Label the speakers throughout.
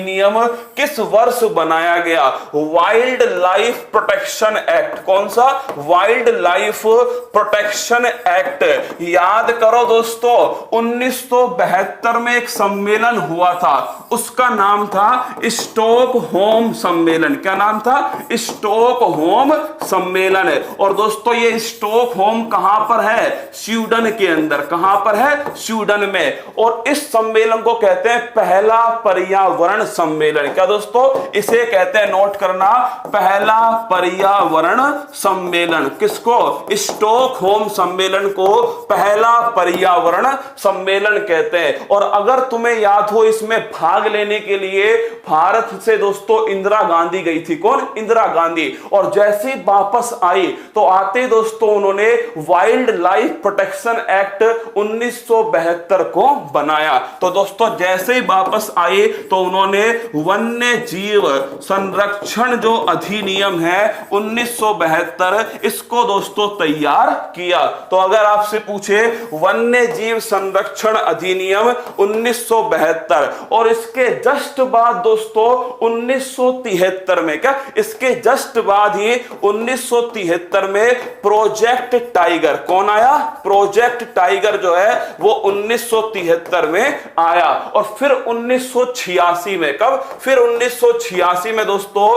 Speaker 1: नियम किस वर्ष बनाया गया? Wild life protection act. कौन सा? Wild life protection act. याद करो दोस्तों, 1972 में एक सम्मेलन हुआ था, उसका नाम था स्टॉकहोम सम्मेलन। क्या नाम था? स्टॉकहोम सम्मेलन। और दोस्तों ये स्टॉकहोम कहां पर है? स्वीडन के अंदर। कहां पर है? स्वीडन में। और इस सम्मेलन को कहते हैं पहला पर्यावरण सम्मेलन। क्या दोस्तों? इसे कहते हैं, नोट करना, पहला पर्यावरण सम्मेलन। किसको? स्टॉकहोम सम्मेलन को पहला पर्यावरण सम्मेलन कहते हैं। और अगर तुम्हें याद हो, इसमें भाग लेने के लिए भारत से दोस्तों इंदिरा गांधी गई थी। कौन? इंदिरा गांधी। और जैसे वापस आई तो आते दोस्तों उन्होंने वाइल्ड लाइफ प्रोटेक्शन एक्ट 1972 को बनाया। तो दोस्तों जैसे ही वापस आए तो उन्होंने वन्य जीव संरक्षण जो अधिनियम है 1972, इसको दोस्तों तैयार किया। तो अगर आपसे पूछे वन्य जीव संरक्षण अधिनियम 1972 और इसके जस्ट बाद दोस्तों 1973 में, क्या इसके जस्ट बाद ही 1973 में प्रोजेक्ट टाइगर। कौन आया? प्रोजेक्ट टाइगर जो है वो 1973 में आया। और फिर 1986 में, कब? फिर 1986 में दोस्तों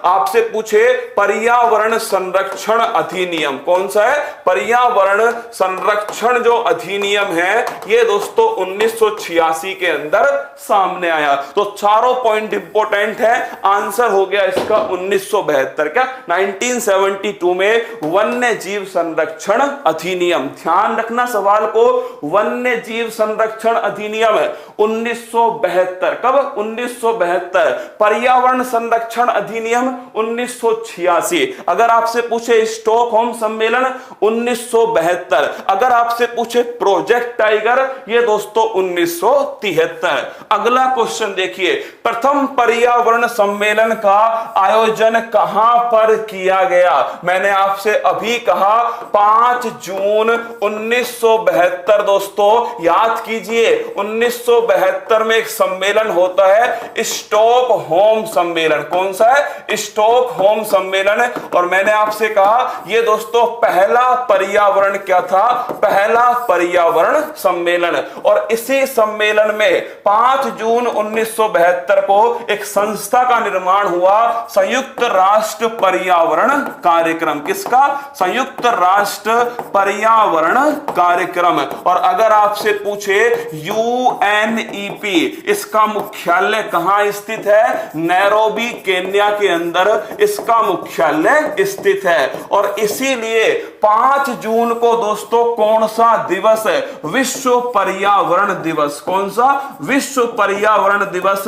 Speaker 1: आपसे पूछे पर्यावरण संरक्षण अधिनियम। कौन सा है? पर्यावरण संरक्षण जो अधिनियम है ये दोस्तों 1986 के अंदर सामने आया। तो चारों पॉइंट इंपॉर्टेंट है। आंसर हो गया इसका 1972। क्या? 1972 में वन्य जीव संरक्षण अधिनियम। ध्यान रखना सवाल को, वन्य जीव संरक्षण अधिनियम 1972। कब? 1972। पर्यावरण संरक्षण अधिनियम 1986। अगर आपसे पूछे स्टॉकहोम सम्मेलन 1972। अगर आपसे पूछे प्रोजेक्ट टाइगर, ये दोस्तों 1973। अगला क्वेश्चन देखिए, प्रथम पर्यावरण सम्मेलन का आयोजन कहां पर किया गया? मैंने आपसे अभी कहा 5 जून 1972। दोस्तों याद कीजिए, 1972 में एक सम्मेलन होता है स्टॉकहोम सम्मेलन। कौन सा है? स्टॉकहोम सम्मेलन। और मैंने आपसे कहा ये दोस्तों पहला पर्यावरण क्या था? पहला पर्यावरण सम्मेलन। और इसी सम्मेलन में 5 जून 1972 को एक संस्था का निर्माण हुआ, संयुक्त राष्ट्र पर्यावरण कार्यक्रम। किसका? संयुक्त राष्ट्र पर्यावरण कार्यक्रम। और अगर आपसे पूछे यूएनईपी, इसका मुख्यालय कहां स्थित है? नैरोबी केन्या के अंदर इसका मुख्यालय स्थित है। और इसीलिए 5 जून को दोस्तों कौन सा दिवस है? विश्व पर्यावरण दिवस। कौन सा? विश्व पर्यावरण दिवस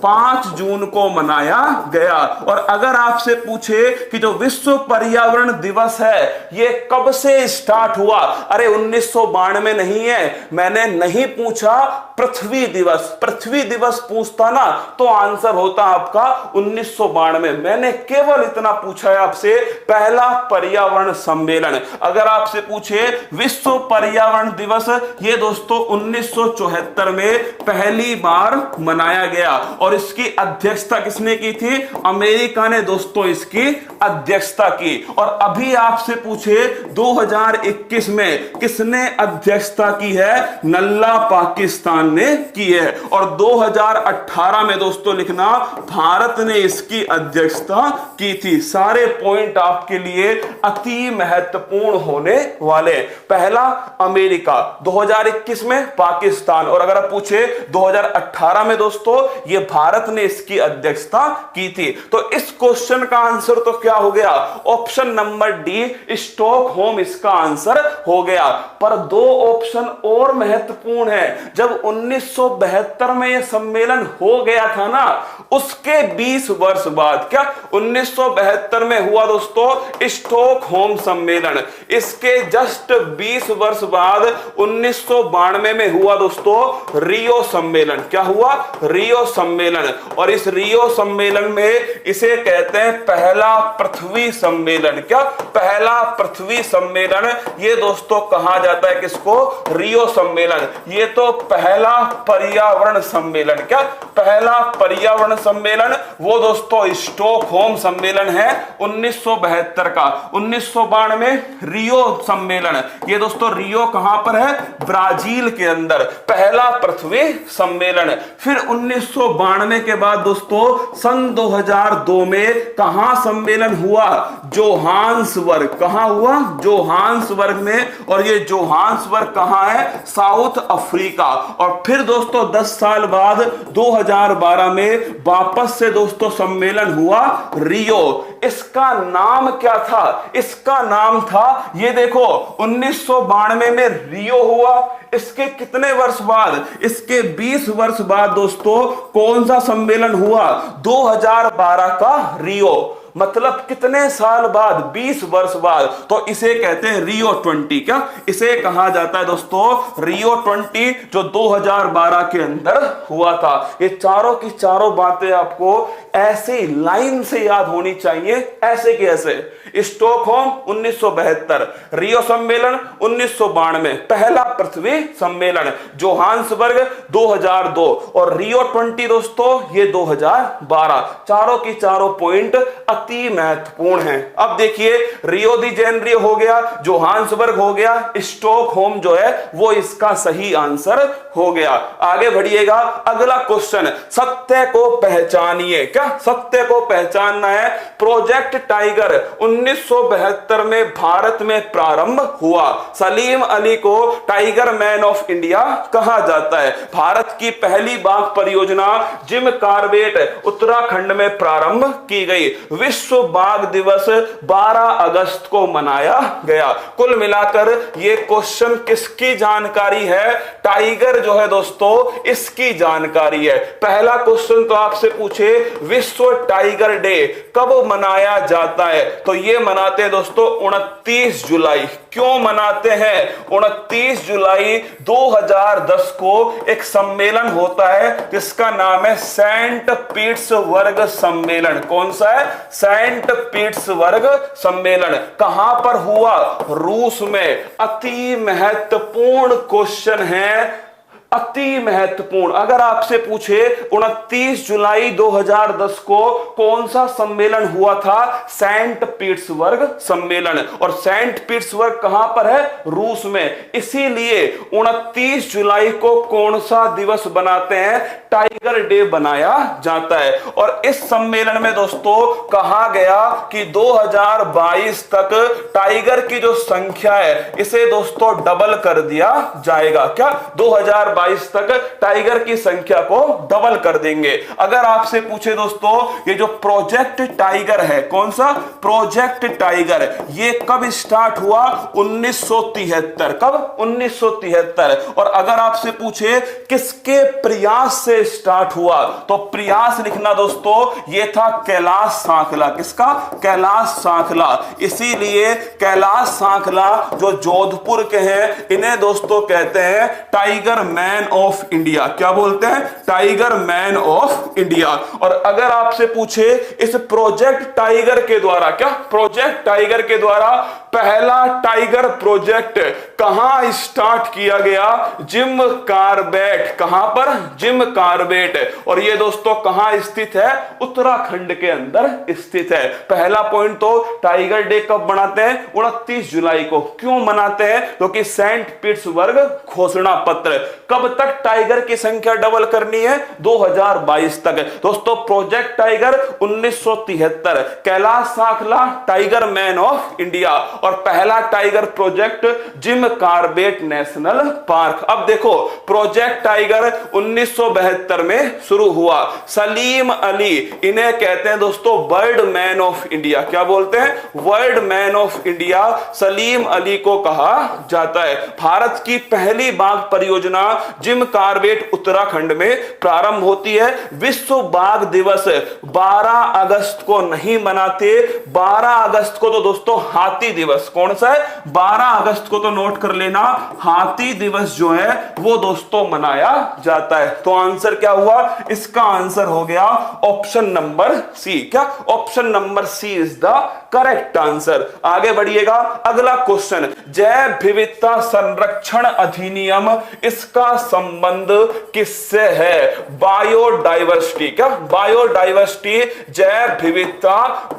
Speaker 1: 5 जून को मनाया गया। और अगर आपसे पूछे कि जो विश्व पर्यावरण दिवस है ये कब से स्टार्ट हुआ? अरे 1992 नहीं है, मैंने नहीं पूछा पृथ्वी दिवस। पृथ्वी दिवस पूछता ना तो आंसर होता आपका 1992। मैंने केवल इतना पूछा है आपसे, पहला पर्यावरण सम्मेलन। अगर आपसे पूछे विश्व पर्यावरण दिवस, ये दोस्तों 1974 में पहली बार मनाया गया। और इसकी अध्यक्षता किसने की थी? अमेरिका ने दोस्तों इसकी अध्यक्षता की। और अभी आपसे पूछे 2021 में किसने अध्यक्षता की है? नल्ला पाकिस्तान ने की है। और 2018 में दोस्तों लिखना, भारत ने इसकी अध्यक्षता की थी। सारे पॉइंट आपके लिए अति महत्वपूर्ण होने वाले। पहला अमेरिका, 2021 में पाकिस्तान, और अगर आप पूछे 2018 में दोस्तों ये भारत ने इसकी अध्यक्षता की थी। तो इस क्वेश्चन का आंसर तो क्या हो गया? ऑप्शन नंबर डी, स्टॉकहोम इसका आंसर हो गया। पर 2 ऑप्शन और महत्वपूर्ण है। जब 1972 में यह सम्मेलन हो गया था ना, उसके 20 वर्ष बाद, क्या 1972 में हुआ दोस्तों स्टॉकहोम सम्मेलन। इसके जस्ट 20 वर्ष बाद 1992 में हुआ दोस्तों रियो सम्मेलन। क्या हुआ? रियो सम्मेलन। और इस रियो सम्मेलन में इसे कहते हैं पहला पृथ्वी सम्मेलन। क्या? पहला पृथ्वी सम्मेलन। ये दोस्तों कहा जाता है किसको? रियो सम्मेलन। ये तो पहला पर्यावरण सम्मेलन। क्या? पहला पर्यावरण सम्मेलन वो दोस्तों स्टॉकहोम सम्मेलन है 1972 का। 1992 रियो सम्मेलन। ये दोस्तों रियो कहां पर है? ब्राजील के अंदर, पहला पृथ्वी सम्मेलन। फिर 1992 के बाद दोस्तों सन 2002 में कहां सम्मेलन हुआ? जोहान्सबर्ग। कहां हुआ? जोहान्सबर्ग में। और ये जोहान्सबर्ग कहां है? South Africa. और फिर दोस्तों 10 साल बाद 2012 में वापस से दोस्तों सम्मेलन हुआ रियो। इसका नाम क्या था? इसका नाम था, ये देखो 1992 में रियो हुआ। इसके कितने वर्ष बाद? इसके 20 वर्ष बाद दोस्तों कौन सा सम्मेलन हुआ? 2012 का रियो। मतलब कितने साल बाद? 20 वर्ष बाद। तो इसे कहते हैं रियो 20। क्या? इसे कहा जाता है दोस्तों रियो 20, जो 2012 के अंदर हुआ था। ये चारों की चारों बातें आपको ऐसी लाइन से याद होनी चाहिए, ऐसे के ऐसे। स्टॉकहोम 1972, रियो सम्मेलन 1992, पहला पृथ्वी सम्मेलन जोहान्सबर्ग 2002 और रियो 20 दोस्तों ये 2012। चारों की चारों पॉइंट अति महत्वपूर्ण हैं। अब देखिए रियो दी जेनरियो हो गया, जोहान्सबर्ग हो गया, स्टॉकहोम जो है वो इसका सही आंसर हो गया। आगे बढ़िएगा, अगला क्वेश्चन, सत्य को पहचानिए। क्या? सत्य को पहचानना है। प्रोजेक्ट टाइगर 1972 में भारत में प्रारंभ हुआ। सलीम अली को टाइगर मैन ऑफ इंडिया कहा जाता है। भारत की पहली बाघ परियोजना जिम कार्बेट उत्तराखंड में प्रारंभ की गई। विश्व बाघ दिवस 12 अगस्त को मनाया गया। कुल मिलाकर ये क्वेश्चन किसकी जानकारी है? टाइगर जो है दोस्तों इसकी जानकारी है। पहला क्वेश्चन तो आपसे पूछे विश्व टाइगर डे कब मनाया जाता है? तो ये मनाते हैं दोस्तों 29 जुलाई। क्यों मनाते हैं? 29 जुलाई 2010 को एक सम्मेलन होता है जिसका नाम है सेंट पीटर्सबर्ग सम्मेलन। कौन सा है? सेंट पीटर्सबर्ग सम्मेलन। कहां पर हुआ? रूस में। अति महत्वपूर्ण क्वेश्चन है, अति महत्वपूर्ण। अगर आपसे पूछे 29 जुलाई 2010 को कौन सा सम्मेलन हुआ था? सेंट पीटर्सबर्ग सम्मेलन। और सेंट पीटर्सबर्ग कहां पर है? रूस में। इसीलिए 29 जुलाई को कौन सा दिवस बनाते हैं? टाइगर डे बनाया जाता है। और इस सम्मेलन में दोस्तों कहा गया कि 2022 तक टाइगर की जो संख्या है इसे दोस्तों डबल कर दिया जाएगा। क्या? 2022 तक टाइगर की संख्या को डबल कर देंगे। अगर आपसे पूछे दोस्तों ये जो प्रोजेक्ट टाइगर है, कौन सा? प्रोजेक्ट टाइगर, ये कब स्टार्ट हुआ? 1973। कब? 1973। और अगर आपसे पूछे किसके प्रयास से स्टार्ट हुआ, तो प्रयास लिखना दोस्तों ये था कैलाश सांखला। किसका? कैलाश सांखला। इसीलिए कैलाश सांखला जो जोधपुर के हैं इन्हें दोस्तों कहते हैं टाइगर मैन ऑफ इंडिया। क्या बोलते हैं? Tiger man of India. और अगर आपसे पूछे इस प्रोजेक्ट टाइगर के द्वारा, क्या प्रोजेक्ट टाइगर के द्वारा पहला टाइगर प्रोजेक्ट कहां स्टार्ट किया गया? Jim Corbett. कहां पर? Jim Corbett. और ये दोस्तों कहां स्थित है? उत्तराखंड के अंदर स्थित है। पहला पॉइंट तो टाइगर डे कब मनाते हैं? 29 जुलाई को। क्यों मनाते हैं? क्योंकि सेंट पीटर्सबर्ग घोषणा पत्र। कब तक टाइगर की संख्या डबल करनी है? 2022 तक। दोस्तों project tiger 1973, Kailash Sankhala tiger man of India और पहला tiger project Jim Corbett national park. अब देखो प्रोजेक्ट टाइगर 1972 में शुरू हुआ। सलीम अली इन्हें कहते हैं दोस्तों वर्ल्ड मैन ऑफ इंडिया। क्या बोलते हैं? World man of India Salim Ali को कहा जाता है। भारत की पहली बाघ परियोजना जिम कार्बेट उत्तराखंड में प्रारंभ होती है। विश्व बाघ दिवस 12 अगस्त को नहीं मनाते, 12 अगस्त को तो दोस्तों हाथी दिवस दिवस कौन सा है? 12 अगस्त को, तो नोट कर लेना, हाथी दिवस जो है वो दोस्तों मनाया जाता है। तो आंसर क्या हुआ? इसका आंसर हो गया ऑप्शन नंबर सी। क्या? Option number c is the correct answer. आगे बढ़िएगा, अगला क्वेश्चन, जैव विविधता संरक्षण अधिनियम, इसका संबंध किससे है? बायोडाइवर्सिटी। क्या? बायोडाइवर्सिटी, जैव विविधता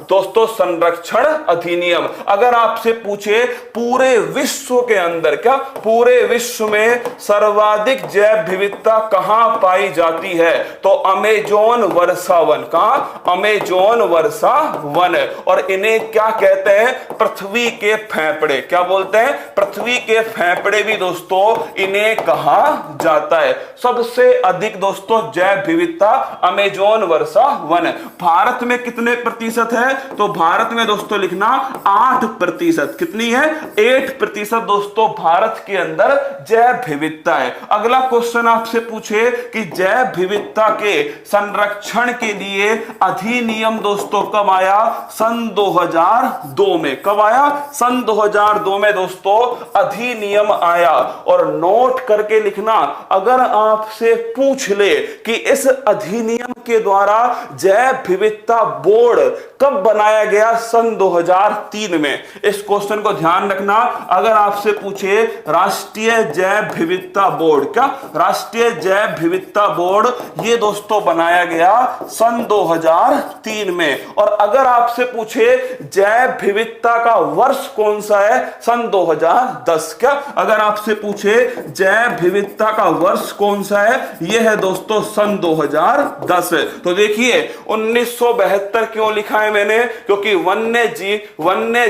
Speaker 1: दोस्तों संरक्षण अधिनियम। अगर आपसे पूछे पूरे विश्व के अंदर, क्या पूरे विश्व में सर्वाधिक जैव विविधता कहां पाई जाती है? तो अमेजोन वर्षा वन। कहां? अमेजोन वर्षा वन। और इन्हें क्या कहते हैं? पृथ्वी के फेफड़े। क्या बोलते हैं? पृथ्वी के फेफड़े भी दोस्तों इन्हें कहा जाता है। सबसे अधिक दोस्तों जैव विविधता अमेजोन वर्षा वन। भारत में कितने प्रतिशत है? तो भारत में दोस्तों लिखना 8%। कितनी है? 8% दोस्तों भारत के अंदर जैव विविधता है। अगला क्वेश्चन आपसे पूछे कि जैव विविधता के संरक्षण के लिए अधिनियम दोस्तों कब आया? सन 2002 में। कब आया? सन 2002 में दोस्तों अधिनियम आया। और नोट करके लिखना, अगर आपसे पूछ ले कि इस अधिनियम के द्वारा जैव विविधता बोर्ड कब बनाया गया? सन 2003 में। इस क्वेश्चन को ध्यान रखना, अगर आपसे पूछे राष्ट्रीय जैव विविधता बोर्ड, क्या राष्ट्रीय जैव विविधता बोर्ड ये दोस्तों बनाया गया सन 2003 में। और अगर आपसे पूछे जैव विविधता का वर्ष कौन सा है? सन 2010। क्या? अगर आपसे पूछे जैव विविधता का वर्ष कौन सा है? यह है दोस्तों सन 2010। तो देखिए 1972 क्यों लिखा है मैंने? क्योंकि वन्य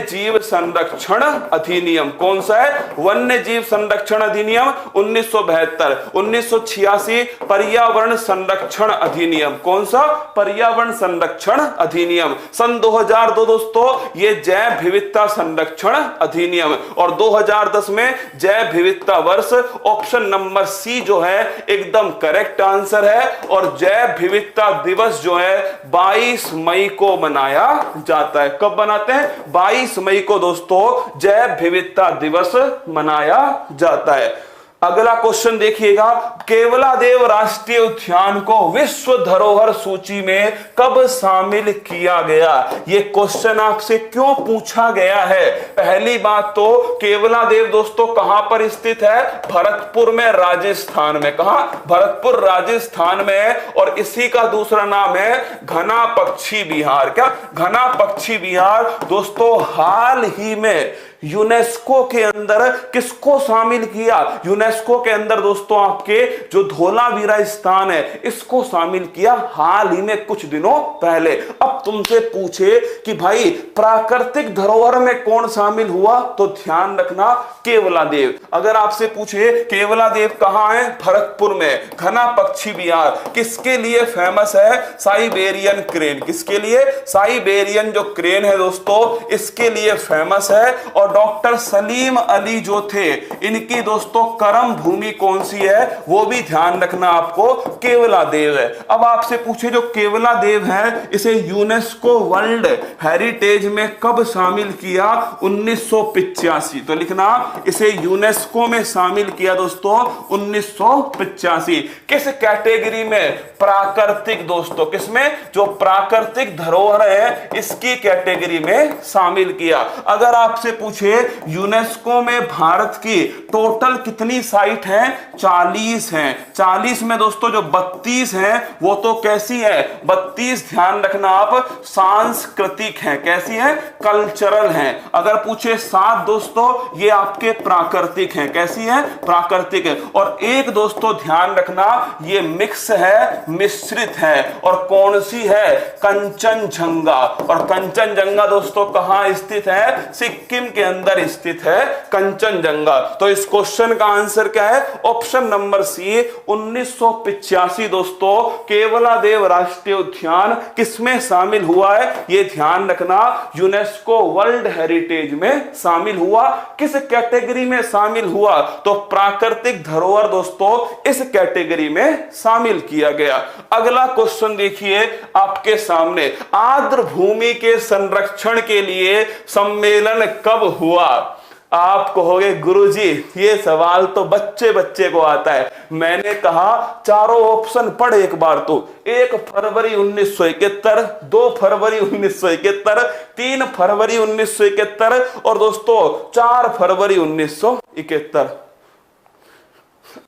Speaker 1: जीव संरक्षण अधिनियम कौन सा है? वन्य जीव संरक्षण अधिनियम 1972। 1986 पर्यावरण संरक्षण अधिनियम। कौन सा? पर्यावरण संरक्षण अधिनियम। सन 2002 दोस्तों ये जैव विविधता संरक्षण अधिनियम। और 2010 में जैव विविधता वर्ष। ऑप्शन नंबर सी जो है एकदम करेक्ट आंसर है। और जैव विविधता दिवस जो है 22 मई को मनाया जाता है। कब मनाते हैं? 22 मई को दोस्तों जैव विविधता दिवस मनाया जाता है। अगला क्वेश्चन देखिएगा, केवलादेव राष्ट्रीय उद्यान को विश्व धरोहर सूची में कब शामिल किया गया? यह क्वेश्चन आपसे क्यों पूछा गया है? पहली बात तो केवलादेव दोस्तों कहां पर स्थित है? भरतपुर में, राजस्थान में। कहां? भरतपुर राजस्थान में। और इसी का दूसरा नाम है घना पक्षी विहार। क्या? घना पक्षी विहार। दोस्तों हाल ही में यूनेस्को के अंदर किसको शामिल किया? यूनेस्को के अंदर दोस्तों आपके जो धोलावीरा स्थान है इसको शामिल किया हाल ही में, कुछ दिनों पहले। अब तुमसे पूछे कि भाई प्राकृतिक धरोहर में कौन शामिल हुआ? तो ध्यान रखना केवलादेव। अगर आपसे पूछे केवलादेव कहां है? भरतपुर में। घना पक्षी विहार किसके लिए फेमस है? Siberian crane. किसके लिए? साइबेरियन जो क्रेन है दोस्तों इसके लिए फेमस है। और डॉक्टर सलीम अली जो थे इनकी दोस्तों कर्म भूमि कौन सी है? वो भी ध्यान रखना आपको केवलादेव है। अब आपसे पूछे जो केवलादेव है इसे यूनेस्को वर्ल्ड हेरिटेज में कब शामिल किया? 1985। तो लिखना इसे यूनेस्को में शामिल किया दोस्तों 1985। किस कैटेगरी में? प्राकृतिक दोस्तों। किसमें? जो प्राकृतिक धरोहर है इसकी कैटेगरी में शामिल किया। अगर आपसे पूछे यूनेस्को में भारत की टोटल कितनी साइट हैं? 40 हैं। 40 में दोस्तों जो 32 हैं वो तो कैसी है? 32 ध्यान रखना आप सांस्कृतिक हैं। कैसी हैं? कल्चरल हैं। अगर पूछे 7 दोस्तों ये आपके प्राकृतिक हैं। कैसी हैं? प्राकृतिक है। और एक दोस्तों ध्यान रखना ये मिक्स है, मिश्रित है। और कौन सी है? कंचनजंगा। और कंचनजंगा दोस्तों कहां स्थित है? सिक्किम के अंदर स्थित है कंचनजंगा। तो इस क्वेश्चन का आंसर क्या है? ऑप्शन नंबर सी 1985 दोस्तों केवलादेव राष्ट्रीय उद्यान किसमें शामिल हुआ है? यह ध्यान रखना यूनेस्को वर्ल्ड हेरिटेज में शामिल हुआ। किस कैटेगरी में शामिल हुआ? तो प्राकृतिक धरोहर दोस्तों इस कैटेगरी में शामिल किया गया। अगला क्वेश्चन देखिए आपके सामने, आर्द्र भूमि के संरक्षण के लिए सम्मेलन कब हुआ? आप कहोगे गुरुजी ये सवाल तो बच्चे बच्चे को आता है। मैंने कहा चारों ऑप्शन पढ़ एक बार तो। 1 फरवरी 1971, 2 फरवरी 1971, 3 फरवरी 1971 और दोस्तों 4 फरवरी 1971।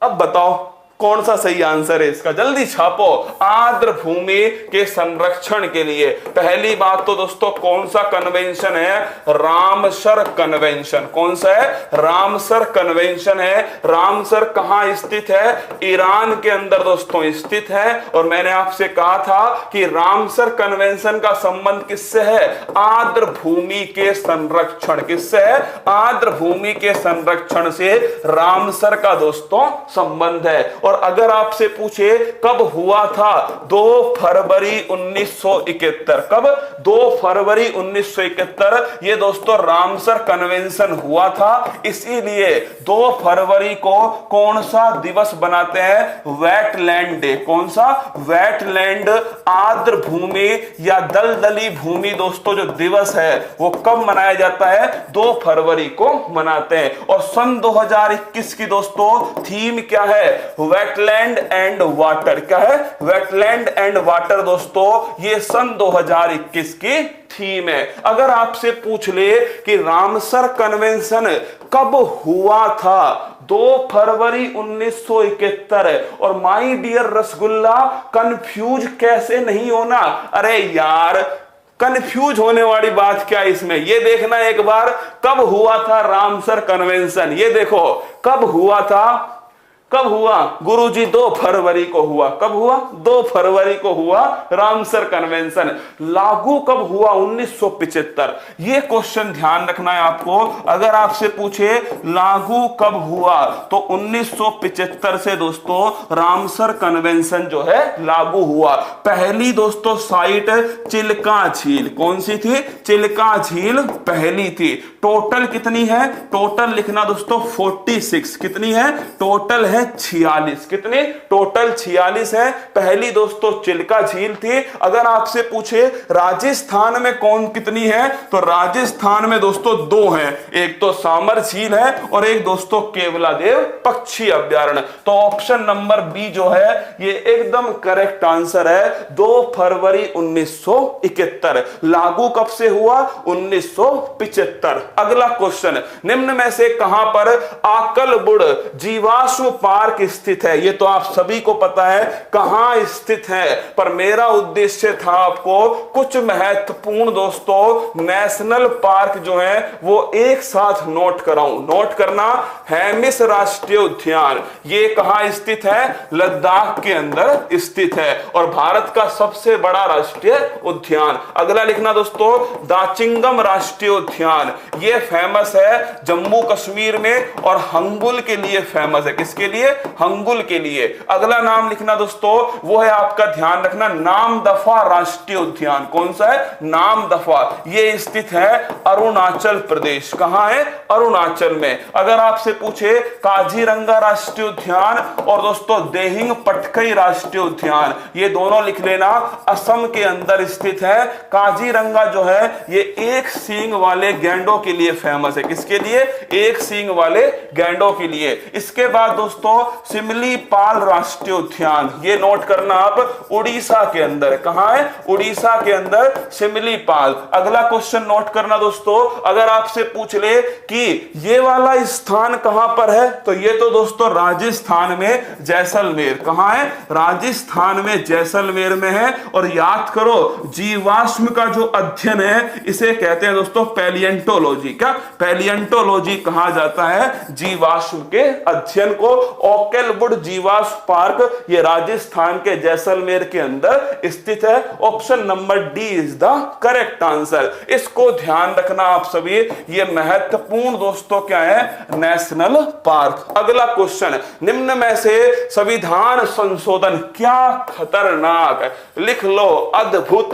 Speaker 1: अब बताओ कौन सा सही आंसर है इसका? जल्दी छापो। आर्द्र भूमि के संरक्षण के लिए पहली बात तो दोस्तों कौन सा कन्वेंशन है? Ramsar convention. कौन सा है? रामसर कन्वेंशन है। रामसर कहां स्थित है? ईरान के अंदर दोस्तों स्थित है। और मैंने आपसे कहा था कि रामसर कन्वेंशन का संबंध किससे है? आर्द्र भूमि के संरक्षण। किससे है? आर्द्र भूमि के संरक्षण से रामसर का दोस्तों संबंध है। और अगर आपसे पूछे कब हुआ था? 2 फरवरी 1971। कब? 2 फरवरी 1971 ये दोस्तों रामसर कन्वेंशन हुआ था। इसीलिए 2 फरवरी को कौन सा दिवस बनाते हैं? Wetland day. कौन सा? वेटलैंड आर्द्र भूमि या दलदली भूमि दोस्तों जो दिवस है वो कब मनाया जाता है? 2 फरवरी को मनाते हैं। और सन 2021 की दोस्तों थीम क्या है? Wetland and water. क्या है? वेटलैंड एंड वाटर दोस्तों ये सन 2021 की थीम है। अगर आपसे पूछ ले कि रामसर कन्वेंशन कब हुआ था? 2 फरवरी 1971। और माय डियर रसगुल्ला कंफ्यूज कैसे नहीं होना? अरे यार कंफ्यूज होने वाली बात क्या इसमें? ये देखना एक बार कब हुआ था रामसर कन्वेंशन। ये देखो कब हुआ था। कब हुआ गुरुजी? 2 फरवरी को हुआ। कब हुआ? 2 फरवरी को हुआ रामसर कन्वेंशन। लागू कब हुआ? 1975। ये क्वेश्चन ध्यान रखना है आपको। अगर आपसे पूछे लागू कब हुआ तो 1975 से दोस्तों रामसर कन्वेंशन जो है लागू हुआ। पहली दोस्तों साइट चिल्का झील। कौन सी थी? चिल्का झील पहली थी। टोटल कितनी है? टोटल लिखना दोस्तों 46। कितनी है? टोटल है 46। कितने? टोटल 46 है। पहली दोस्तों चिल्का झील थी। अगर आपसे पूछे राजस्थान में कौन कितनी है तो राजस्थान में दोस्तों 2 हैं। एक तो सामर झील है और एक दोस्तों केवलादेव पक्षी अभ्यारण्य। तो ऑप्शन नंबर बी जो है ये एकदम करेक्ट आंसर है। 2 फरवरी 1971। लागू कब से हुआ? 1975। अगला क्वेश्चन, निम्न में से कहां पर आकलबुड़ जीवाश्म पार्क स्थित है? ये तो आप सभी को पता है कहां स्थित है, पर मेरा उद्देश्य था आपको कुछ महत्वपूर्ण दोस्तों नेशनल पार्क जो है वो एक साथ नोट कराऊं। नोट करना, हेमिस राष्ट्रीय उद्यान ये कहां स्थित है? लद्दाख के अंदर स्थित है और भारत का सबसे बड़ा राष्ट्रीय उद्यान। अगला लिखना दोस्तों दाचिंगम राष्ट्रीय उद्यान। ये फेमस है जम्मू कश्मीर में और हंगुल के लिए फेमस है। किसके लिए? हंगुल के लिए। अगला नाम लिखना दोस्तों वो है आपका, ध्यान रखना, नामदफा राष्ट्रीय उद्यान। कौन सा है? नामदफा। ये स्थित है अरुणाचल प्रदेश। कहां है? अरुणाचल में। अगर आपसे पूछे काजीरंगा राष्ट्रीय उद्यान और दोस्तों देहिंग पटकई राष्ट्रीय उद्यान, ये दोनों लिख लेना, असम के अंदर स्थित है। काजीरंगा जो है ये एक सींग वाले गैंडों के लिए फेमस है। किसके लिए? एक सींग वाले गैंडों के लिए। इसके बाद दोस्तों सिमलीपाल राष्ट्रीय उद्यान, ये नोट करना आप, उड़ीसा के अंदर। कहां है? उड़ीसा के अंदर सिमलीपाल। अगला क्वेश्चन नोट करना दोस्तों, अगर आपसे पूछ ले कि ये वाला स्थान कहां पर है तो ये तो दोस्तों राजस्थान में जैसलमेर। कहां है? राजस्थान में जैसलमेर में है। और याद करो जीवाश्म का जो अध्ययन है इसे कहते हैं दोस्तों पैलिएंटोलॉजी। क्या? पैलिएंटोलॉजी कहा जाता है जीवाश्म के अध्ययन को। ओकेलवुड जीवाश्म पार्क ये राजस्थान के जैसलमेर के अंदर स्थित है। Option number D is the correct answer. इसको ध्यान रखना आप सभी, ये महत्वपूर्ण दोस्तों क्या है? National park. अगला क्वेश्चन, निम्न में से संविधान संशोधन क्या खतरनाक, लिख लो अद्भुत,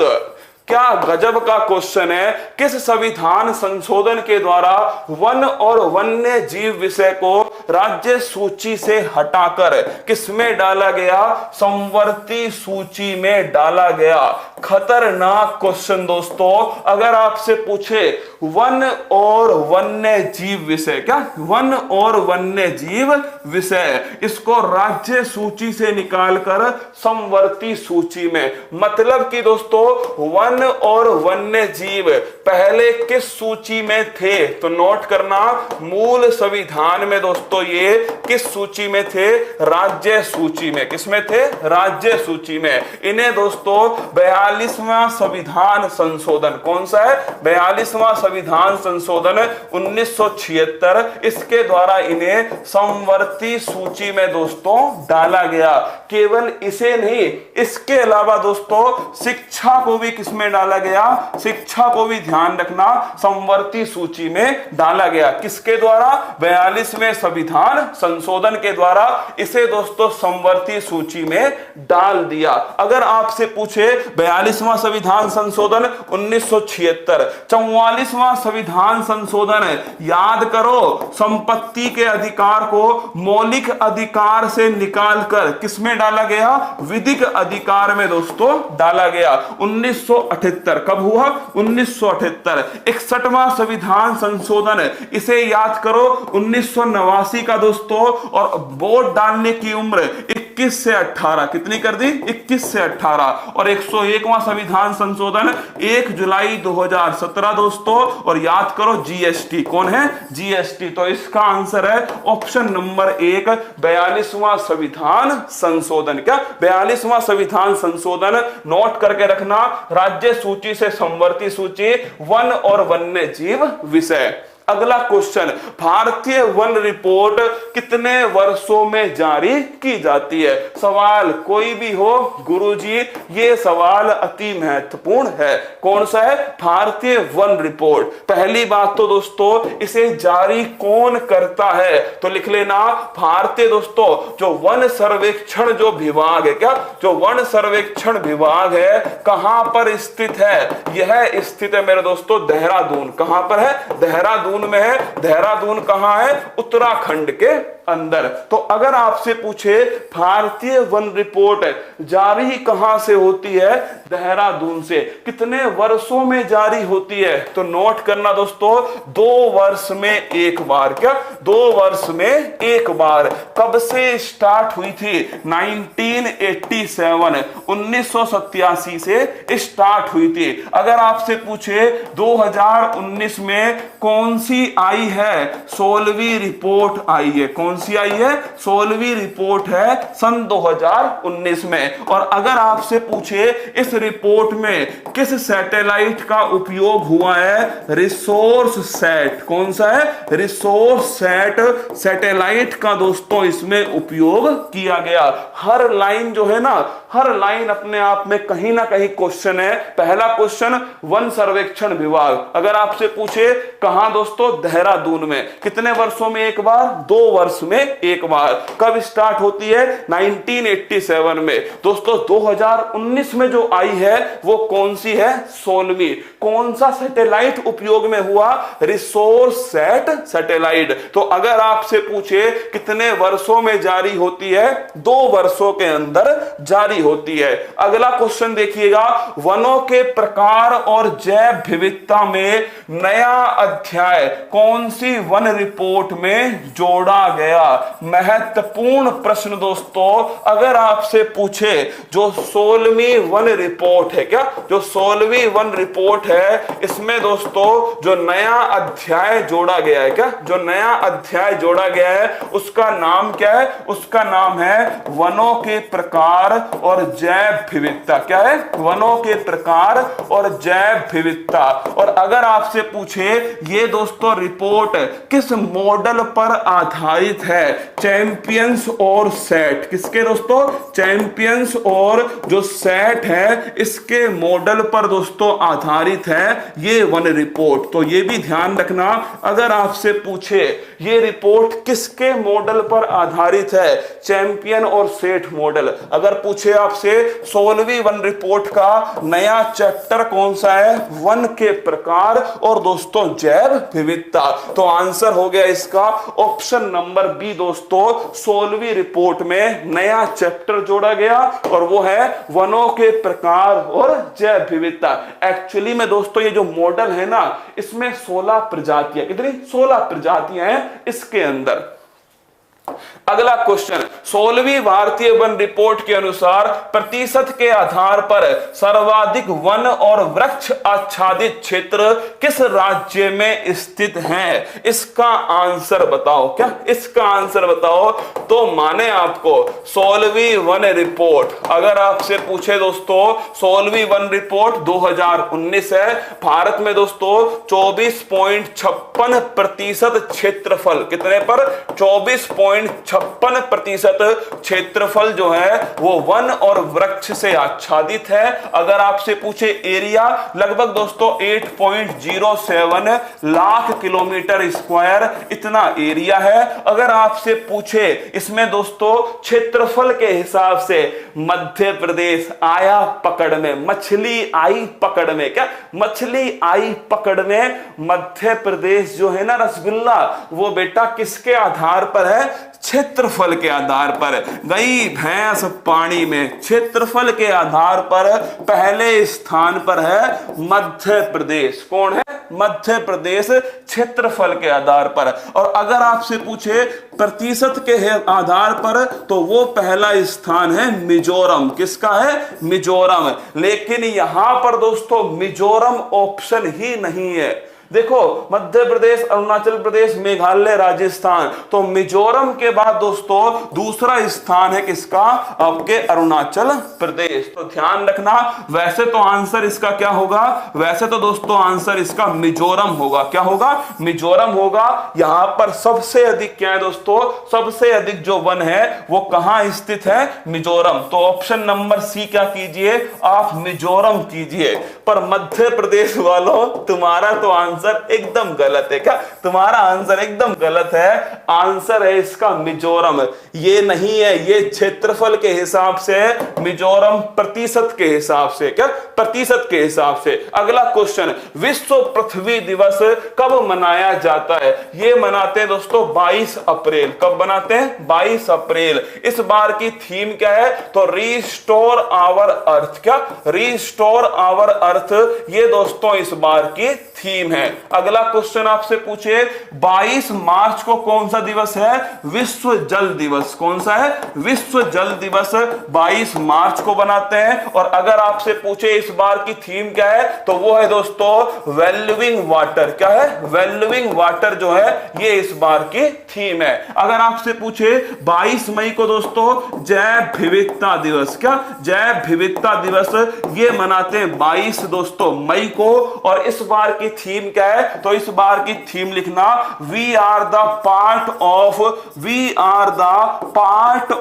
Speaker 1: क्या गजब का क्वेश्चन है। किस संविधान संशोधन के द्वारा वन और वन्य जीव विषय को राज्य सूची से हटाकर किसमें डाला गया? संवर्ती सूची में डाला गया। खतरनाक क्वेश्चन दोस्तों, अगर आपसे पूछे वन और वन्य जीव विषय, क्या वन और वन्य जीव विषय, इसको राज्य सूची से निकालकर संवर्ती सूची में, मतलब कि दोस्तों वन और वन्य जीव पहले किस सूची में थे? तो नोट करना, मूल संविधान में दोस्तों ये किस सूची में थे? राज्य सूची में। किसमें थे? राज्य सूची में। इन्हें दोस्तों 42वां संविधान संशोधन, कौन सा है? 42वां संविधान संशोधन 1976, इसके द्वारा इन्हें संवर्ती सूची में दोस्तों डाला गया। केवल इसे नहीं, इसके अलावा दोस्तों शिक्षा को भी किसमें डाला गया? शिक्षा को भी ध्यान रखना, संवर्ती सूची में डाला गया। किसके द्वारा? 42वें संविधान संशोधन के द्वारा इसे दोस्तों संवर्ती सूची में डाल दिया। अगर आपसे पूछे 42वां संविधान संशोधन 1976, 44वां संविधान संशोधन, याद करो, संपत्ति के अधिकार को मौलिक अधिकार से निकालकर किसमें डाला गया? विधिक अधिकार में दोस्तों डाला गया। 1978 कब हुआ? 1978। 61वां संविधान संशोधन, इसे याद करो, 1989 का दोस्तों, और वोट डालने की उम्र 21 से 18 कितनी कर दी? 21 से 18। और 101वां संविधान संशोधन 1 जुलाई 2017 दोस्तों, और याद करो जीएसटी, कौन है? जीएसटी। तो इसका आंसर है ऑप्शन नंबर 1, 42वां संविधान संशोधन। क्या? 42वां संविधान संशोधन नोट करके रखना, राज्य सूची से संवर्ती सूची, वन और वन्य जीव विषय। अगला क्वेश्चन, भारतीय वन रिपोर्ट कितने वर्षों में जारी की जाती है? सवाल कोई भी हो गुरुजी, ये सवाल अति महत्वपूर्ण है। कौन सा है? भारतीय वन रिपोर्ट। पहली बात तो दोस्तों इसे जारी कौन करता है? तो लिख लेना, भारतीय दोस्तों जो वन सर्वेक्षण जो विभाग है, क्या जो वन सर्वेक्षण विभाग है, कहां पर स्थित है? यह स्थित है मेरे दोस्तों देहरादून। कहां पर है? देहरादून में है। देहरादून कहां है? उत्तराखंड के अंदर। तो अगर आपसे पूछे भारतीय वन रिपोर्ट जारी कहां से होती है? देहरादून से। कितने वर्षों में जारी होती है? तो नोट करना दोस्तों, 2 वर्ष में एक बार। क्या? 2 वर्ष में एक बार। कब से स्टार्ट हुई थी? 1987, 1987 से स्टार्ट हुई थी। अगर आपसे पूछे 2019 में कौन सी आई है? 16वीं रिपोर्ट आई है। कौन सी आई है? 16वीं रिपोर्ट है सन 2019 में। और अगर आपसे पूछे इस रिपोर्ट में किस सैटेलाइट का उपयोग हुआ है? Resource set. कौन सा है? रिसोर्स सेट सैटेलाइट का दोस्तों इसमें उपयोग किया गया। हर लाइन जो है ना, हर लाइन अपने आप में कहीं ना कहीं क्वेश्चन है। पहला क्वेश्चन वन सर्वेक्षण विभाग, अगर आपसे पूछे कहां दोस्तों? देहरादून में। कितने वर्षों में एक बार? 2 वर्ष में एक बार। कब स्टार्ट होती है? 1987 में। दोस्तों 2019 में जो आई है वो कौन सी है? 16वीं। कौन सा सैटेलाइट उपयोग में हुआ? Resource set satellite. तो अगर आपसे पूछे कितने वर्षों में जारी होती है? 2 वर्षों के अंदर जारी होती है। अगला क्वेश्चन देखिएगा, वनों के प्रकार और जैव विविधता में नया अध्याय कौन सी वन रिपोर्ट में जोड़ा गया? महत्वपूर्ण प्रश्न दोस्तों। अगर आपसे पूछे जो 16वीं वन रिपोर्ट है, क्या जो 16वीं वन रिपोर्ट है, इसमें दोस्तों जो नया अध्याय जोड़ा गया है, क्या जो नया अध्याय जोड़ा गया है उसका नाम क्या है? उसका नाम है वनों के प्रकार और जैव विविधता। क्या है? वनों के प्रकार और जैव विविधता। और अगर आपसे पूछे ये दोस्तों रिपोर्ट किस मॉडल पर आधारित है? चैंपियंस और सेट। किसके दोस्तों? चैंपियंस और जो सेट है इसके मॉडल पर दोस्तों आधारित है ये वन रिपोर्ट। तो ये भी ध्यान रखना, अगर आपसे पूछे ये रिपोर्ट किसके मॉडल पर आधारित है? चैंपियन और सेट मॉडल। अगर पूछे आपसे 16वीं वन रिपोर्ट का नया चैप्टर कौन सा है? वन के प्रकार और दोस्तों जैव विविधता। तो आंसर हो गया इसका ऑप्शन नंबर भी दोस्तों 16वीं रिपोर्ट में नया चैप्टर जोड़ा गया और वो है वनों के प्रकार और जैव विविधता। एक्चुअली में दोस्तों ये जो मॉडल है ना, इसमें 16 प्रजातियां, कितनी 16 प्रजातियां हैं इसके अंदर। अगला क्वेश्चन, 16वीं भारतीय वन रिपोर्ट के अनुसार प्रतिशत के आधार पर सर्वाधिक वन और वृक्ष आच्छादित क्षेत्र किस राज्य में स्थित है? इसका आंसर बताओ। क्या इसका आंसर बताओ? तो माने आपको 16वीं वन रिपोर्ट अगर आपसे पूछे दोस्तों, 16वीं वन रिपोर्ट 2019 है। भारत में दोस्तों 24.56% क्षेत्रफल, कितने पर 24.56% क्षेत्रफल जो है वो वन और वृक्ष से आच्छादित है। अगर आपसे पूछे एरिया, लगभग दोस्तों 8.07 लाख किलोमीटर स्क्वायर इतना एरिया है। अगर आपसे पूछे इसमें दोस्तों क्षेत्रफल के हिसाब से मध्य प्रदेश आया पकड़ में, मछली आई पकड़ में, क्या मछली आई पकड़ में मध्य प्रदेश जो है ना रसगुल्ला, वो बेटा किसके आधार पर है? क्षेत्रफल के आधार पर। गई भैंस पानी में, क्षेत्रफल के आधार पर पहले स्थान पर है मध्य प्रदेश। कौन है? मध्य प्रदेश क्षेत्रफल के आधार पर। और अगर आपसे पूछे प्रतिशत के आधार पर तो वो पहला स्थान है मिजोरम। किसका है? मिजोरम। लेकिन यहां पर दोस्तों मिजोरम ऑप्शन ही नहीं है। देखो मध्य प्रदेश, अरुणाचल प्रदेश, मेघालय, राजस्थान, तो मिजोरम के बाद दोस्तों दूसरा स्थान है किसका? आपके अरुणाचल प्रदेश। तो ध्यान रखना, वैसे तो आंसर इसका क्या होगा? वैसे तो दोस्तों आंसर इसका मिजोरम होगा। क्या होगा? मिजोरम होगा। यहां पर सबसे अधिक क्या है दोस्तों? सबसे अधिक जो वन है वो कहां स्थित है? मिजोरम। तो ऑप्शन नंबर सी क्या कीजिए आप? मिजोरम कीजिए। पर मध्य प्रदेश वालों तुम्हारा तो आंसर एकदम गलत है। क्या तुम्हारा आंसर एकदम गलत है? आंसर है इसका मिजोरम। ये नहीं है, ये क्षेत्रफल के हिसाब से, मिजोरम प्रतिशत के हिसाब से। क्या? प्रतिशत के हिसाब से। अगला क्वेश्चन, विश्व पृथ्वी दिवस कब मनाया जाता है? ये मनाते हैं दोस्तों 22 अप्रैल। कब मनाते हैं? 22 अप्रैल। इस बार की थीम क्या है? तो रिस्टोर आवर अर्थ। क्या? रिस्टोर आवर अर्थ, ये दोस्तों इस बार की थीम है। अगला क्वेश्चन आपसे पूछे 22 मार्च को कौन सा दिवस है? विश्व जल दिवस। कौन सा है? विश्व जल दिवस 22 मार्च को बनाते हैं। और अगर आपसे पूछे इस बार की थीम क्या है, तो वो है दोस्तों वैल्यूइंग वाटर। क्या है? वैल्यूइंग वाटर जो है ये इस बार की थीम है। अगर आपसे पूछे 22 मई को दोस्तों जैव विविधता दिवस। क्या? जैव विविधता दिवस ये मनाते हैं 22 दोस्तों मई को। और इस बार की थीम क्या है? तो इस बार की थीम लिखना, we are the part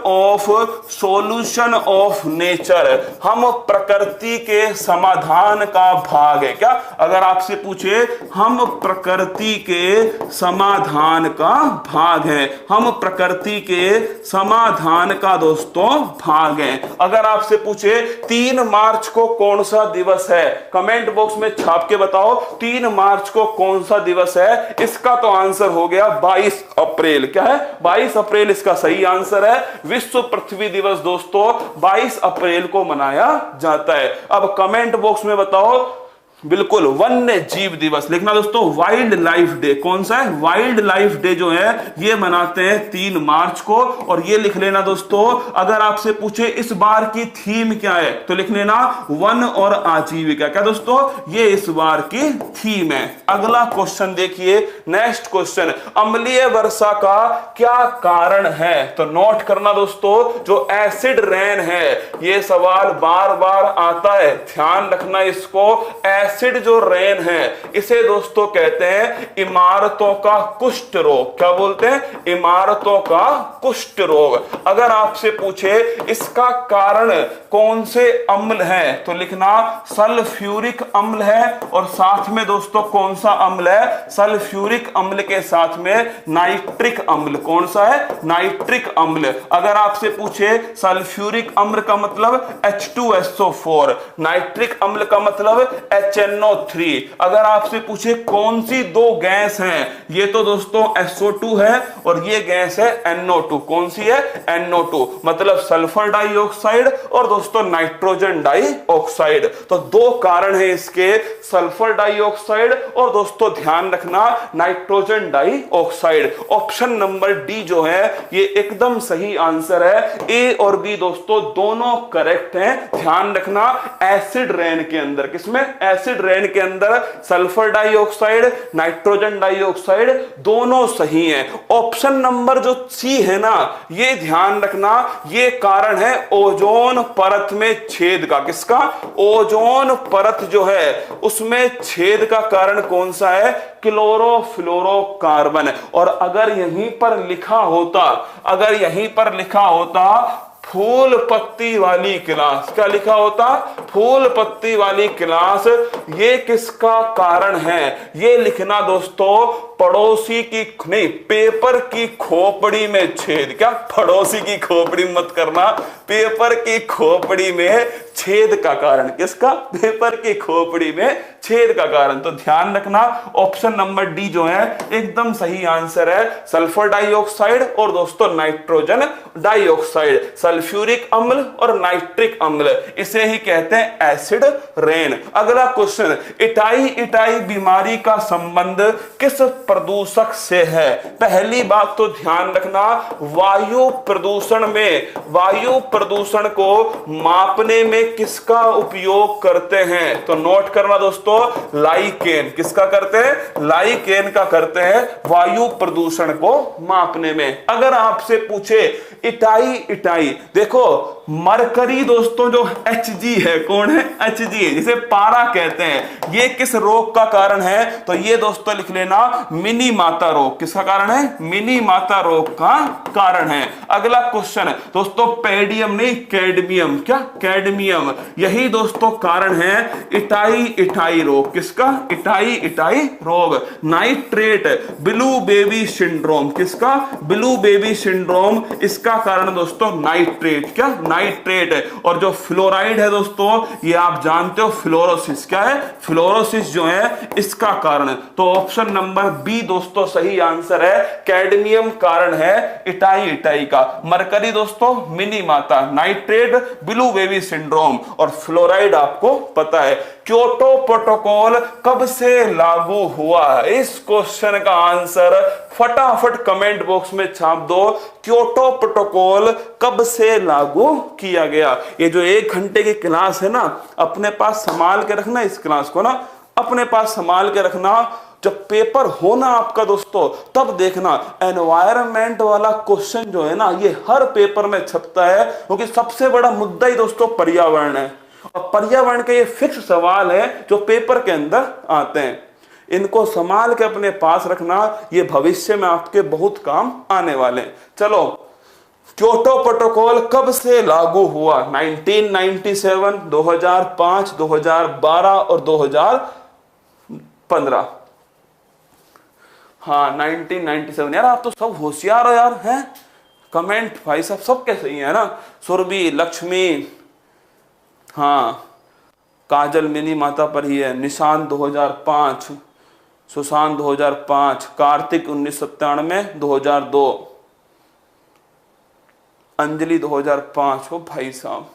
Speaker 1: of solution of nature. हम प्रकृति के समाधान का भाग है। क्या? अगर आपसे पूछे हम प्रकृति के समाधान का भाग है, हम प्रकृति के समाधान का दोस्तों भाग है। अगर आपसे पूछे 3 मार्च को कौन सा दिवस है, कमेंट बॉक्स में छाप के बताओ 3 मार्च को कौन सा दिवस है? इसका तो आंसर हो गया 22 अप्रैल। क्या है? 22 अप्रैल इसका सही आंसर है। विश्व पृथ्वी दिवस दोस्तों 22 अप्रैल को मनाया जाता है। अब कमेंट बॉक्स में बताओ बिल्कुल वन्य जीव दिवस लिखना दोस्तों। वाइल्ड लाइफ डे कौन सा है? वाइल्ड लाइफ डे जो है ये मनाते हैं 3 मार्च को। और ये लिख लेना दोस्तों, अगर आपसे पूछे इस बार की थीम क्या है, तो लिख लेना वन और आजीविका। क्या दोस्तों? ये इस बार की थीम है। अगला क्वेश्चन देखिए, नेक्स्ट क्वेश्चन, अम्लीय वर्षा का क्या कारण है? तो नोट करना दोस्तों, जो एसिड रेन है, ये सवाल बार बार आता है, ध्यान रखना इसको। एसिड जो रेन है इसे दोस्तों कहते हैं इमारतों का कुष्ठ रोग। क्या बोलते हैं? इमारतों का कुष्ठ रोग। अगर आपसे पूछे इसका कारण कौन से अम्ल है, तो लिखना सल्फ्यूरिक अम्ल है। और साथ में दोस्तों कौन सा अम्ल है? सल्फ्यूरिक अम्ल के साथ में नाइट्रिक अम्ल। कौन सा है? नाइट्रिक अम्ल। अगर आपसे पूछे सल्फ्यूरिक अम्ल का मतलब H2SO4, नाइट्रिक अम्ल का मतलब HNO3। अगर आपसे पूछे कौन सी दो गैस हैं, ये तो दोस्तों SO2 है और ये गैस है NO2। कौन सी है? NO2, मतलब सल्फर डाइऑक्साइड और दोस्तों नाइट्रोजन डाइऑक्साइड। तो दो कारण है इसके, सल्फर डाइऑक्साइड और दोस्तों ध्यान रखना nitrogen dioxide. Option number D जो है ये एकदम सही आंसर है। ए और बी दोस्तों दोनों करेक्ट हैं। ध्यान रखना एसिड रेन के अंदर, किसमें? एसिड रेन के अंदर सल्फर डाइऑक्साइड, नाइट्रोजन डाइऑक्साइड दोनों सही हैं। ऑप्शन नंबर जो सी है ना, ये ध्यान रखना, ये कारण है ओजोन परत में छेद का। किसका? ओजोन परत जो है उसमें छेद का कारण कौन सा है? क्लोरोफ्लोरोकार्बन। और अगर यहीं पर लिखा होता, अगर यहीं पर लिखा होता फूल पत्ती वाली क्लास, क्या लिखा होता? फूल पत्ती वाली क्लास, ये किसका कारण है? ये लिखना दोस्तों पड़ोसी की नहीं, पेपर की खोपड़ी में छेद। क्या? पड़ोसी की खोपड़ी मत करना, पेपर की खोपड़ी में छेद का कारण। किसका? पेपर की खोपड़ी में छेद का कारण। तो ध्यान रखना ऑप्शन नंबर डी जो है एकदम सही आंसर है, सल्फर डाइऑक्साइड और दोस्तों नाइट्रोजन डाइऑक्साइड। सल्फ्यूरिक अम्ल और नाइट्रिक अम्ल, इसे ही कहते हैं एसिड रेन। अगला क्वेश्चन, इटाई इटाई बीमारी का संबंध किस प्रदूषक से है? पहली बात तो ध्यान रखना, वायु प्रदूषण में, वायु प्रदूषण को मापने में किसका उपयोग करते हैं? तो नोट करना दोस्तों, लाइकेन। किसका करते हैं? लाइकेन का करते हैं वायु प्रदूषण को मापने में। अगर आपसे पूछे इटाई इटाई, देखो मरकरी दोस्तों जो Hg है, कौन है? Hg है, जिसे पारा कहते हैं। ये किस रोग का कारण है? तो ये दोस्तों लिख लेना मिनी माता रोग। किसका कारण है? मिनी माता रोग का कारण है। अगला क्वेश्चन दोस्तों, पेडियम नहीं कैडमियम, क्या? कैडमियम, यही दोस्तों कारण है इटाई इटाई रोग। किसका? इटाई इटाई रोग। Nitrate, blue baby syndrome. किसका? ब्लू बेबी सिंड्रोम, इसका कारण दोस्तों नाइट्रेट। क्या? नाइट्रेट। और जो फ्लोराइड है दोस्तों, ये आप जानते हो फ्लोरोसिस। क्या है? फ्लोरोसिस जो है इसका कारण। तो ऑप्शन नंबर बी दोस्तों सही आंसर है, कैडमियम कारण है इटाई इटाई का। मरकरी दोस्तों मिनी माता, नाइट्रेट ब्लू बेबी सिंड्रोम और फ्लोराइड आपको पता है। क्योटो प्रोटोकॉल कब से लागू हुआ? इस क्वेश्चन का आंसर फटाफट कमेंट बॉक्स में छाप दो। क्योटो प्रोटोकॉल कब से लागू किया गया? ये जो 1 घंटे की क्लास है ना, अपने पास संभाल के रखना, इस क्लास को ना अपने पास संभाल के रखना। जब पेपर हो ना आपका दोस्तों, तब देखना एनवायरनमेंट वाला क्वेश्चन जो है ना, ये हर पेपर में छपता है, क्योंकि सबसे बड़ा मुद्दा ही दोस्तों पर्यावरण है। और पर्यावरण के ये फिक्स सवाल है जो पेपर के अंदर आते हैं। इनको संभाल के अपने पास रखना, ये भविष्य में आपके बहुत काम आने वाले हैं। चलो, क्योटो प्रोटोकॉल कब से लागू हुआ? 1997, 2005, 2012 और 2015। हाँ 1997। यार आप तो सब होशियार हो यार, हैं? कमेंट भाई साहब सब कैसे ही है ना। सुरभि, लक्ष्मी, हाँ काजल मिनी माता पर ही है। निशांत 2005, सुशांत 2005, कार्तिक 1997, 2002, अंजलि 2005। ओ भाई साहब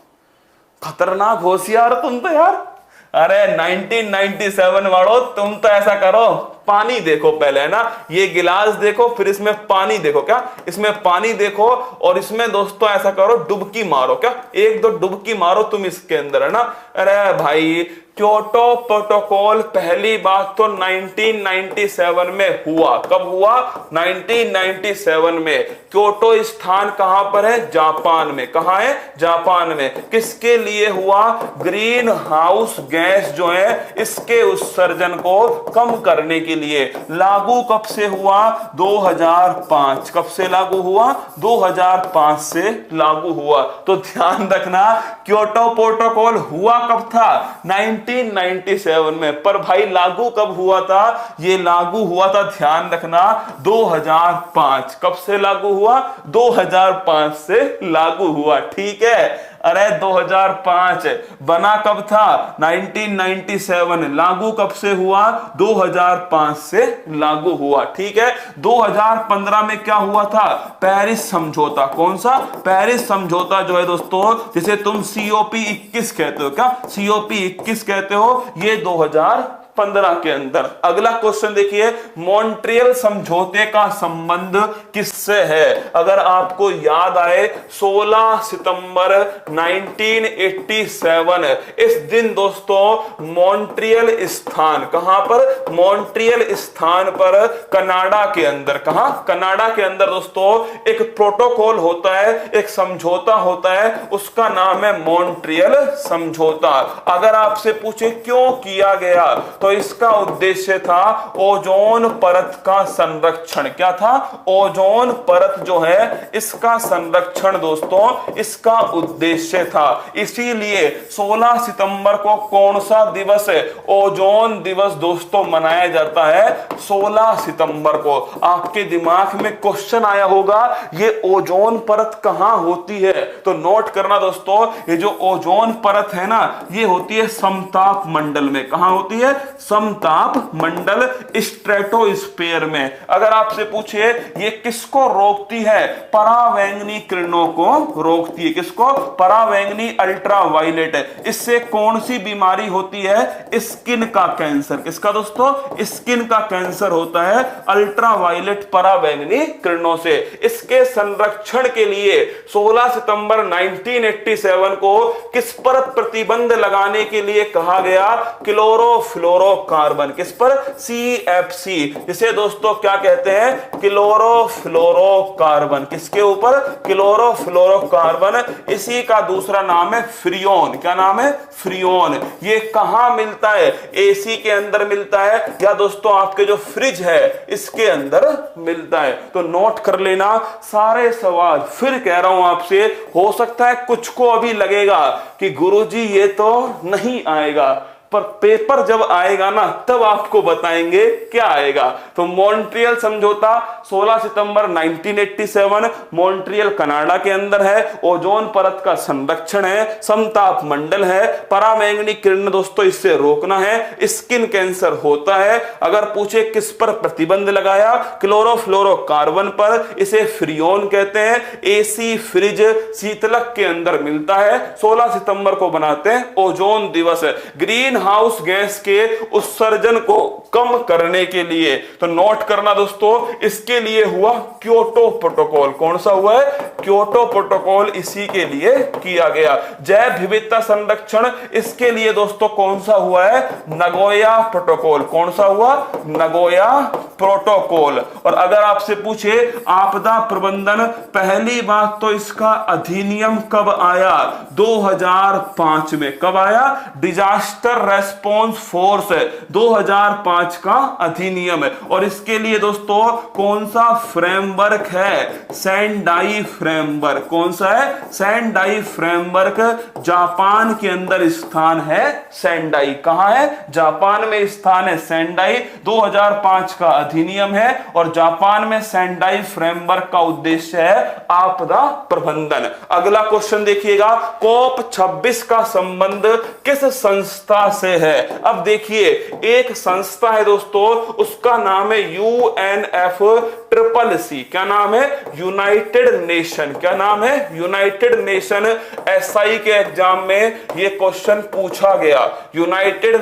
Speaker 1: खतरनाक होशियार तुम तो यार। अरे 1997 वालों, तुम तो ऐसा करो, पानी देखो पहले, है ना, ये गिलास देखो, फिर इसमें पानी देखो। क्या? इसमें पानी देखो और इसमें दोस्तों ऐसा करो, डुबकी मारो। क्या? 1-2 डुबकी मारो तुम इसके अंदर, है ना। अरे भाई, क्योटो प्रोटोकॉल पहली बात तो 1997 में हुआ। कब हुआ? 1997 में। क्योटो स्थान कहां पर है? जापान में। कहां है? जापान में। किसके लिए हुआ? ग्रीन हाउस गैस जो है इसके उत्सर्जन को कम करने के लिए। लागू कब से हुआ? 2005। कब से लागू हुआ? 2005 से लागू हुआ। तो ध्यान रखना, क्योटो प्रोटोकॉल हुआ कब था? 1997 में। पर भाई लागू कब हुआ था? ये लागू हुआ था, ध्यान रखना, 2005। कब से लागू हुआ? 2005 से लागू हुआ। ठीक है। अरे 2005। बना कब था? 1997। लागू कब से हुआ? 2005 से लागू हुआ। ठीक है। 2015 में क्या हुआ था? पेरिस समझौता। कौन सा? पेरिस समझौता जो है दोस्तों, जिसे तुम COP 21 कहते हो। क्या COP 21 कहते हो? ये 2015 के अंदर। अगला क्वेश्चन देखिए, मॉन्ट्रियल समझौते का संबंध किससे है? अगर आपको याद आए 16 सितंबर 1987, इस दिन दोस्तों मॉन्ट्रियल स्थान, कहां पर? मॉन्ट्रियल स्थान पर कनाडा के अंदर। कहां? कनाडा के अंदर दोस्तों एक प्रोटोकॉल होता है, एक समझौता होता है, उसका नाम है मॉन्ट्रियल समझौता। अगर आपसे पूछे क्यों किया गया, तो इसका उद्देश्य था ओजोन परत का संरक्षण। क्या था? ओजोन परत जो है इसका संरक्षण दोस्तों, इसका उद्देश्य था। इसीलिए 16 सितंबर को कौन सा दिवस है? ओजोन दिवस दोस्तों मनाया जाता है 16 सितंबर को। आपके दिमाग में क्वेश्चन आया होगा, ये ओजोन परत कहां होती है? तो नोट करना दोस्तों, ये जो ओजोन परत है ना, ये होती है समताप मंडल में। कहां होती है? समताप मंडल, स्ट्रेटोस्फीयर में। अगर आपसे पूछे ये किसको रोकती है? परावैंगनी किरणों को रोकती है। किसको? परावैंगनी अल्ट्रावायलेट। इससे कौन सी बीमारी होती है? स्किन का कैंसर। किसका दोस्तों? स्किन का कैंसर होता है अल्ट्रावायलेट परावैंगनी किरणों से। इसके संरक्षण के लिए 16 सितंबर 1987 को किस पर प्रतिबंध लगाने के लिए कहा गया? क्लोरोफ्लोरोकार्बन। किस पर? CFC, जिसे दोस्तों क्या कहते हैं? क्लोरोफ्लोरोकार्बन। किसके ऊपर? क्लोरोफ्लोरोकार्बन। इसी का दूसरा नाम है फ्रियोन। क्या नाम है? फ्रियोन। ये कहां मिलता है? AC के अंदर मिलता है, या दोस्तों आपके जो फ्रिज है इसके अंदर मिलता है। तो नोट कर लेना सारे सवाल। फिर कह रहा हूं आपसे, हो सकता है कुछ को अभी लगेगा कि गुरुजी ये तो नहीं आएगा, पर पेपर जब आएगा ना तब आपको बताएंगे क्या आएगा। तो मॉन्ट्रियल समझौता 16 सितंबर 1987, मॉन्ट्रियल कनाडा के अंदर है, ओजोन परत का संरक्षण है, समताप मंडल है, परावैंगनी किरण दोस्तों इससे रोकना है, स्किन कैंसर होता है। अगर पूछे किस पर प्रतिबंध लगाया? क्लोरोफ्लोरोकार्बन पर, इसे फ्रियोन कहते हैं। AC फ्रिज शीतलक के अंदर मिलता है। 16 सितंबर को बनाते हैं ओजोन दिवस। ग्रीन हाउस गैस के उत्सर्जन को कम करने के लिए, तो नोट करना दोस्तों, इसके लिए हुआ क्योटो प्रोटोकॉल। कौन सा हुआ है? क्योटो प्रोटोकॉल, इसी के लिए किया गया। जैव विविधता संरक्षण, इसके लिए दोस्तों कौन सा हुआ है? Nagoya protocol. कौन सा हुआ? Nagoya protocol. और अगर आपसे पूछे आपदा प्रबंधन, पहली बात तो इसका अधिनियम कब आया? 2005 में। कब आया? डिजास्टर रेस्पॉन्स फोर्स है, 2005 का अधिनियम है। और इसके लिए दोस्तों कौन सा फ्रेमवर्क है? Sendai framework. कौन सा है? Sendai framework. जापान के अंदर स्थान है सेंडाई। कहां है? जापान में स्थान है सेंडाई। 2005 का अधिनियम है और जापान में सेंडाई फ्रेमवर्क का उद्देश्य है आपदा प्रबंधन। अगला क्वेश्चन देखिएगा, COP 26 का संबंध किस संस्था से है? अब देखिए, एक संस्था है दोस्तों, उसका नाम है UNFCCC। क्या नाम है? United nation. क्या नाम है? United nation. SI के एग्जाम में ये क्वेश्चन पूछा गया। United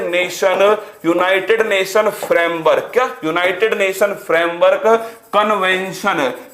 Speaker 1: nation framework. क्या? United nation framework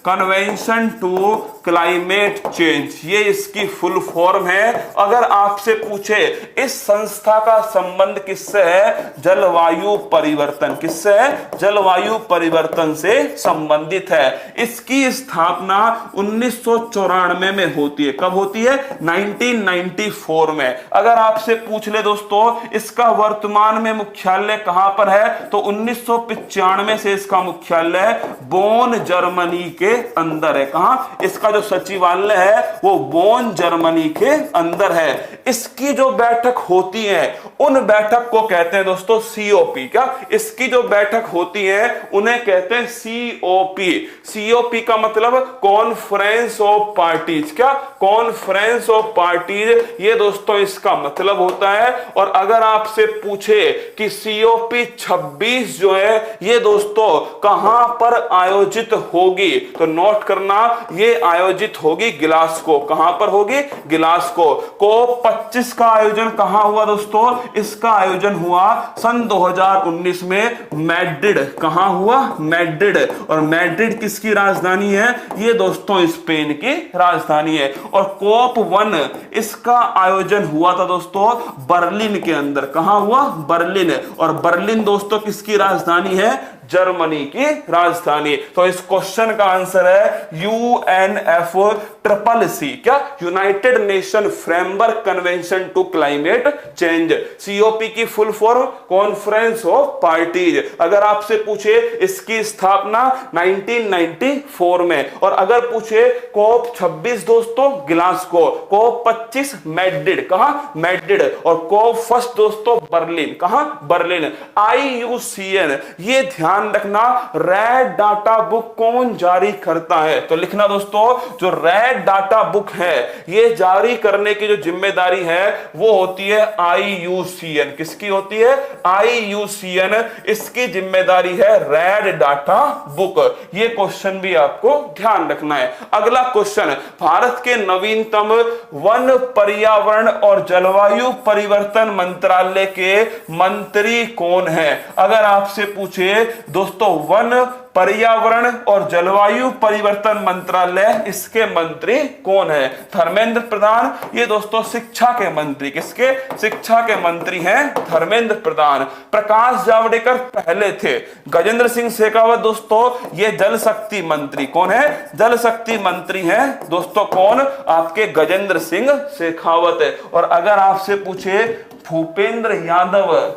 Speaker 1: convention to climate change, ये इसकी फुल फॉर्म है। अगर आपसे पूछे इस संस्था का संबंध किससे है? जलवायु परिवर्तन। किससे है? जलवायु परिवर्तन से संबंधित है। इसकी स्थापना 1994 में होती है। कब होती है? 1994 में। अगर आपसे पूछ ले दोस्तों इसका वर्तमान में मुख्यालय कहां पर है, तो 1995 से इसका मुख्यालय बोन जर्मनी के अंदर है। कहां? इसका जो सचिवालय है वो बोन जर्मनी के अंदर है। इसकी जो बैठक होती है उन बैठक को कहते हैं दोस्तों COP। क्या? इसकी जो बैठक होती है उन्हें कहते हैं COP, सीओपी। सीओपी का मतलब कॉन्फ्रेंस ऑफ पार्टीज। क्या? कॉन्फ्रेंस ऑफ पार्टीज, ये दोस्तों इसका मतलब होता है। और अगर आपसे पूछे कि सीओपी 26 जो है ये दोस्तों कहां पर आयोजित होगी, तो नोट करना, ये आयोजित होगी ग्लासगो। कहां पर होगी? ग्लासगो। कोप 25 का आयोजन कहां हुआ दोस्तों? इसका आयोजन हुआ सन 2019 में मैड्रिड। कहां हुआ? मैड्रिड। और मैड्रिड किसकी राजधानी है? ये दोस्तों स्पेन की राजधानी है। और कोप 1 इसका आयोजन हुआ था दोस्तों बर्लिन के अंदर। कहां हुआ? बर्लिन। और बर्लिन दोस्तों किसकी राजधानी है? जर्मनी की राजधानी। तो इस क्वेश्चन का आंसर है UNFCCC। क्या? United nation framework convention to climate change. COP की full form conference of parties. अगर आपसे पूछे इसकी स्थापना 1994 में, और अगर पूछे कोप 26 दोस्तों ग्लासगो, कोप 25 मैड्रिड। कहां? मैड्रिड। और कोप 1 दोस्तों बर्लिन। कहां? बर्लिन। IUCN, ये ध्यान रखना, रेड डाटा बुक कौन जारी करता है? तो लिखना दोस्तों, जो रेड डाटा बुक है ये जारी करने की जो जिम्मेदारी है वो होती है IUCN। किसकी होती है? IUCN, इसकी जिम्मेदारी है रेड डाटा बुक। ये क्वेश्चन भी आपको ध्यान रखना है। अगला क्वेश्चन, भारत के नवीनतम वन, पर्यावरण और जलवायु परिवर्तन मंत्रालय के मंत्री कौन है? अगर आपसे पूछे दोस्तों वन, पर्यावरण और जलवायु परिवर्तन मंत्रालय, इसके मंत्री कौन है? धर्मेंद्र प्रधान। ये दोस्तों शिक्षा के मंत्री। किसके? शिक्षा के मंत्री हैं धर्मेंद्र प्रधान। प्रकाश जावड़ेकर पहले थे। गजेंद्र सिंह शेखावत दोस्तों ये जल शक्ति मंत्री। कौन है? जल शक्ति मंत्री हैं दोस्तों कौन? आपके गजेंद्र सिंह शेखावत है। और अगर आपसे पूछे भूपेंद्र यादव,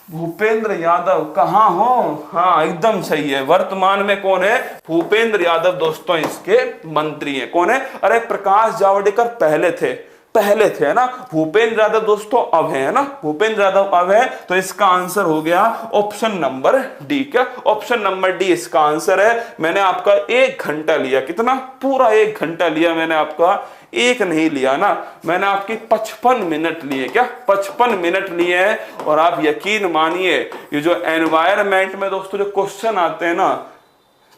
Speaker 1: भूपेंद्र यादव कहां हो? हाँ एकदम सही है, वर्तमान में कौन है? भूपेंद्र यादव दोस्तों इसके मंत्री हैं। कौन है? अरे प्रकाश जावड़ेकर पहले थे, पहले थे, है ना। भूपेंद्र यादव दोस्तों अब है ना, भूपेंद्र यादव अब है। तो इसका आंसर हो गया ऑप्शन नंबर डी। क्या? ऑप्शन नंबर डी इसका आंसर है। मैंने आपका 1 घंटा लिया। कितना? पूरा 1 घंटा लिया मैंने आपका, एक नहीं लिया ना, मैंने आपकी 55 मिनट लिए। क्या? 55 मिनट लिए हैं। और आप यकीन मानिए ये जो एनवायरमेंट में दोस्तों जो क्वेश्चन आते हैं ना,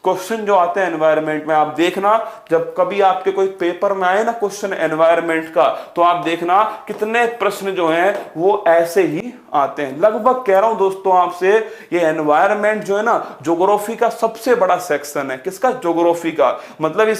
Speaker 1: क्वेश्चन जो आते हैं एनवायरमेंट में, आप देखना जब कभी आपके कोई पेपर में आए ना क्वेश्चन एनवायरमेंट का, तो आप देखना कितने प्रश्न जो हैं वो ऐसे ही आते हैं। लगभग कह रहा हूं दोस्तों आपसे, ये एनवायरमेंट जो है ना ज्योग्राफी का सबसे बड़ा सेक्शन है। किसका? ज्योग्राफी का। मतलब इस